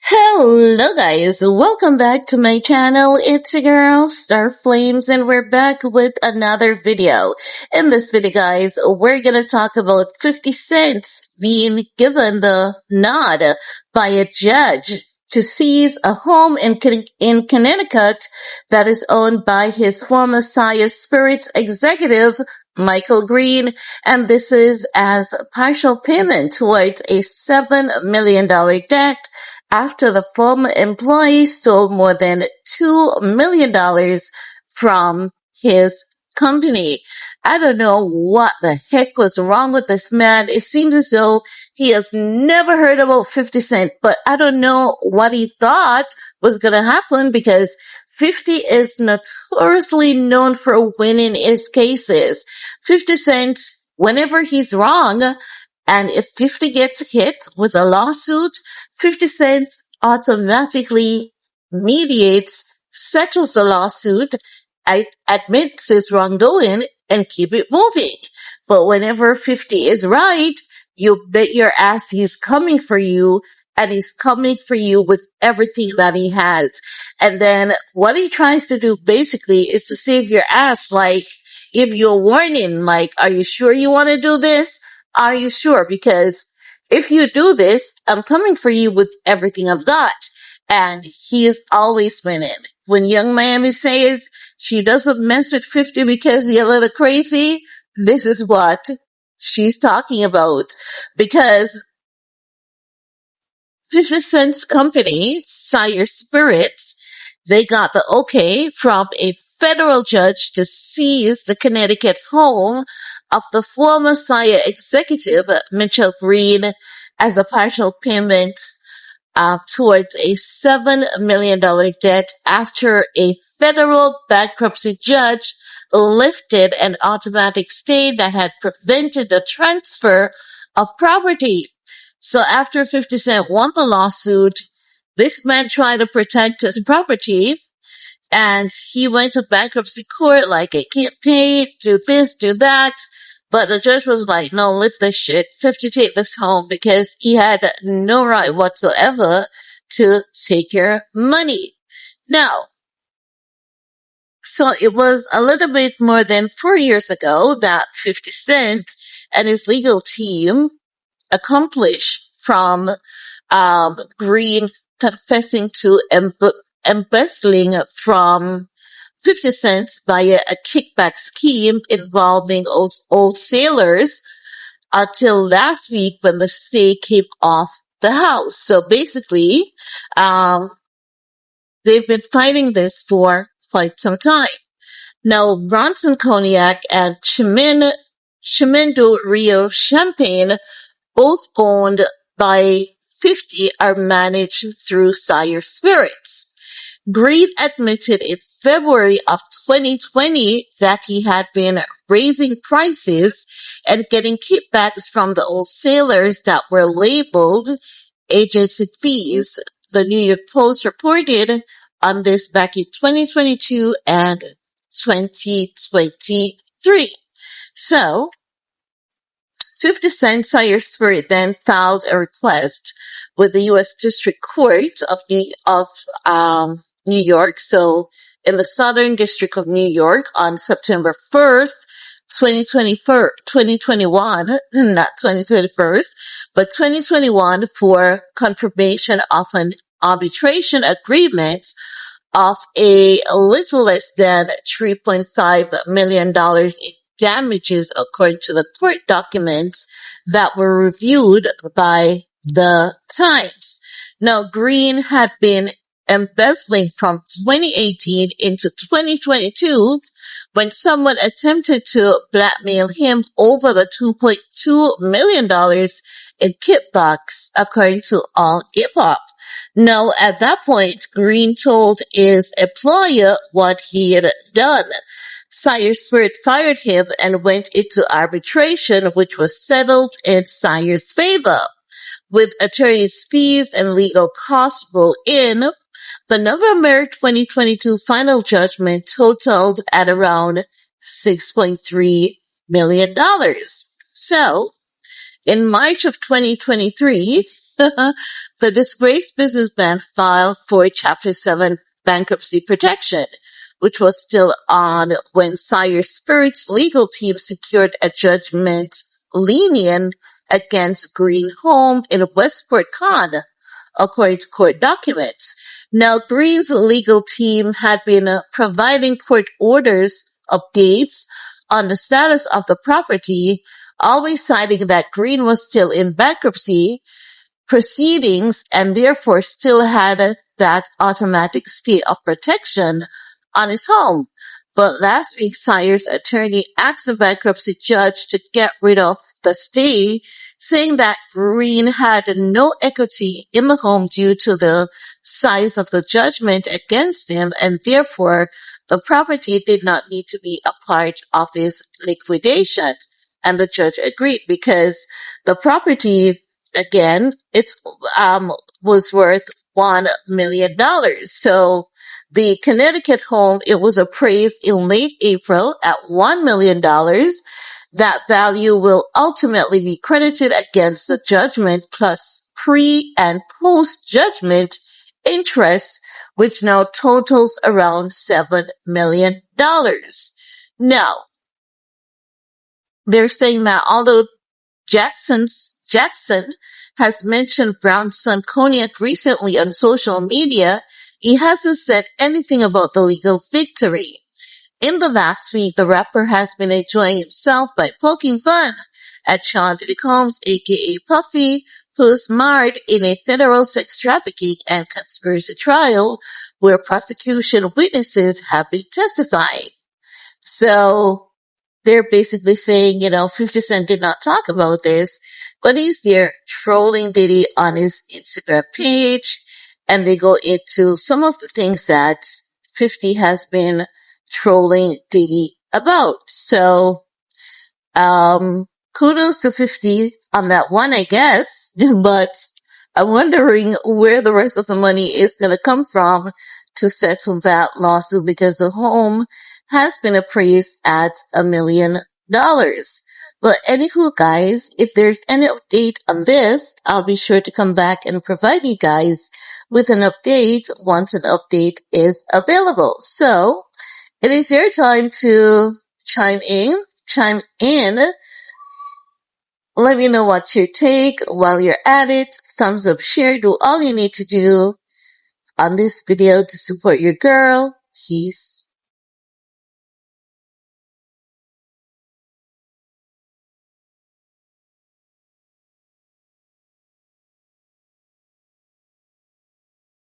Hello guys, welcome back to my channel. It's your girl Star Flames and we're back with another video. In this video guys, we're gonna talk about 50 Cent being given the nod by a judge to seize a home in Connecticut that is owned by his former Sire Spirits executive Michael Green, and this is as partial payment towards a $7 million debt after the former employee stole more than $2 million from his company. I don't know what the heck was wrong with this man. It seems as though he has never heard about 50 Cent, but I don't know what he thought was going to happen because 50 is notoriously known for winning his cases. 50 Cent, whenever he's wrong, and if 50 gets hit with a lawsuit, 50 Cent automatically mediates, settles the lawsuit, admits his wrongdoing, and keep it moving. But whenever 50 is right, you bet your ass he's coming for you, and he's coming for you with everything that he has. And then what he tries to do basically is to save your ass, like give you a warning, like, are you sure you want to do this? Are you sure? Because if you do this, I'm coming for you with everything I've got. And he is always winning. When Young Miami says she doesn't mess with 50 because he's a little crazy, this is what she's talking about. Because 50 Cent's company, Sire Spirits, they got the okay from a federal judge to seize the Connecticut home of the former Sire executive, Mitchell Green, as a partial payment towards a $7 million debt after a federal bankruptcy judge lifted an automatic stay that had prevented the transfer of property. So after 50 Cent won the lawsuit, this man tried to protect his property, and he went to bankruptcy court like, I can't pay, do this, do that. But the judge was like, no, lift this shit. 50 take this home because he had no right whatsoever to take your money. Now, so it was a little bit more than 4 years ago that 50 Cent and his legal team accomplished from Green confessing to embezzling from 50 Cent via a kickback scheme involving old sailors until last week when the stay came off the house. So basically, they've been fighting this for quite some time. Now, Bronson Cognac and Chimendo Rio Champagne, both owned by 50, are managed through Sire Spirits. Green admitted in February of 2020 that he had been raising prices and getting kickbacks from the old sailors that were labeled agency fees. The New York Post reported on this back in 2022 and 2023. So, 50 Cent Sire Spirit then filed a request with the U.S. District Court of New York, so in the Southern District of New York on September 1st, 2021, not 2021, but 2021 for confirmation of an arbitration agreement of a little less than $3.5 million in damages according to the court documents that were reviewed by the Times. Now, Green had been embezzling from 2018 into 2022 when someone attempted to blackmail him over the $2.2 million in kickbacks, according to All Hip Hop. Now, at that point, Green told his employer what he had done. Sire Spirit fired him and went into arbitration, which was settled in Sire's favor. With attorney's fees and legal costs rolled in, the November 2022 final judgment totaled at around $6.3 million. So, In March of 2023, the disgraced businessman filed for Chapter 7 bankruptcy protection, which was still on when Sire Spirit's legal team secured a judgment lenient against Green Home in Westport Con, according to court documents. Now, Green's legal team had been providing court orders updates on the status of the property, always citing that Green was still in bankruptcy proceedings and therefore still had that automatic stay of protection on his home. But last week, Sire's attorney asked the bankruptcy judge to get rid of the stay, saying that Green had no equity in the home due to the size of the judgment against him, and therefore the property did not need to be a part of his liquidation. And the judge agreed because the property, again, was worth $1 million. So the Connecticut home, it was appraised in late April at $1 million. That value will ultimately be credited against the judgment plus pre- and post-judgment interest, which now totals around $7 million. Now, they're saying that although Jackson has mentioned Brown's son Cognac recently on social media, he hasn't said anything about the legal victory. In the last week, the rapper has been enjoying himself by poking fun at Sean Diddy Combs, aka Puffy, who's marred in a federal sex trafficking and conspiracy trial where prosecution witnesses have been testifying. So they're basically saying, 50 Cent did not talk about this, but he's there trolling Diddy on his Instagram page, and they go into some of the things that 50 has been trolling Diddy about. So, kudos to 50 on that one, I guess, but I'm wondering where the rest of the money is going to come from to settle that lawsuit, because the home has been appraised at $1 million. But anywho, guys, if there's any update on this, I'll be sure to come back and provide you guys with an update once an update is available. So, it is your time to chime in. Let me know what's your take. While you're at it, thumbs up, share, do all you need to do on this video to support your girl. Peace.